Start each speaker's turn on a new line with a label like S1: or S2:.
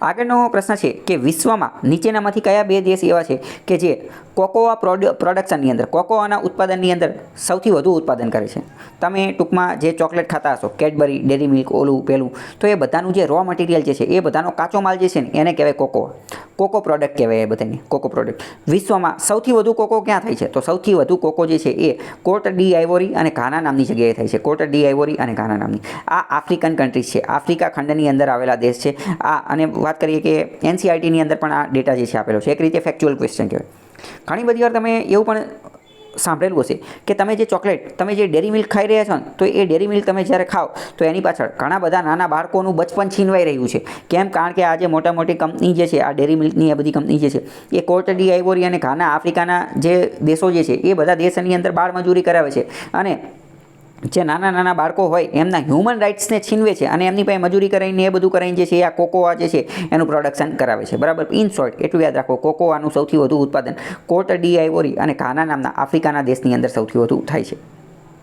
S1: આગળનો પ્રશ્ન છે કે વિશ્વમાં નીચેનામાંથી કયા 2 દેશ એવા છે કે જે કોકોઆ પ્રોડક્શનની અંદર કોકોઆના ઉત્પાદનની અંદર સૌથી વધુ ઉત્પાદન કરે છે? તમે ટૂંકમાં જે ચોકલેટ ખાતા હશો, કેડબરી, ડેરી મિલ્ક, ઓલું પેલું, તો એ બધાનું જે રો મટીરિયલ જે છે એ બધાનો કાચો માલ જે છે ને એને કહેવાય કોકોઆ. કોકો પ્રોડક્ટ કહેવાય એ બધાને, કોકો પ્રોડક્ટ. વિશ્વમાં સૌથી વધુ કોકો ક્યાં થાય છે? તો સૌથી વધુ કોકો જે છે એ કોટ ડી આઇવોરી અને ઘાના નામની જગ્યાએ થાય છે. કોટ ડી આઇવોરી અને ઘાના નામની. આ આફ્રિકન કન્ટ્રીઝ છે, આફ્રિકા ખંડની અંદર આવેલા દેશ છે. અને વાત કરીએ કે NCERTની અંદર પણ આ ડેટા જે છે આપેલો છે. એક રીતે ફેક્ચ્યુઅલ ક્વેશ્ચન કહેવાય. ઘણી બધી વાર તમે એવું પણ સાંભળેલું હશે કે તમે જે ચોકલેટ, તમે જે ડેરી મિલ્ક ખાઈ રહ્યા છો ને, તો એ ડેરી મિલ્ક તમે જ્યારે ખાઓ તો એની પાછળ ઘણા બધા નાના બાળકોનું બચપન છીનવાઈ રહ્યું છે. કેમ? કારણ કે આ જે મોટી કંપની જે છે, આ ડેરી મિલ્કની આ બધી કંપની જે છે એ કોટ ડી આઇવોરી અને ઘાના, આફ્રિકાના જે દેશો જે છે એ બધા દેશની અંદર બાળમજૂરી કરાવે છે અને જે નાના બાળકો હોય એમના હ્યુમન રાઇટ્સને છીનવે છે અને એમની પાસે મજૂરી કરાવીને એ બધું કરાવીને જે છે આ કોકોઆ જે છે એનું પ્રોડક્શન કરાવે છે. બરાબર. ઇન શોર્ટ એટલું યાદ રાખો, કોકોઆનું સૌથી વધુ ઉત્પાદન કોટ ડી આઇવોરી અને ઘાના નામના આફ્રિકાના દેશની અંદર સૌથી વધુ થાય છે.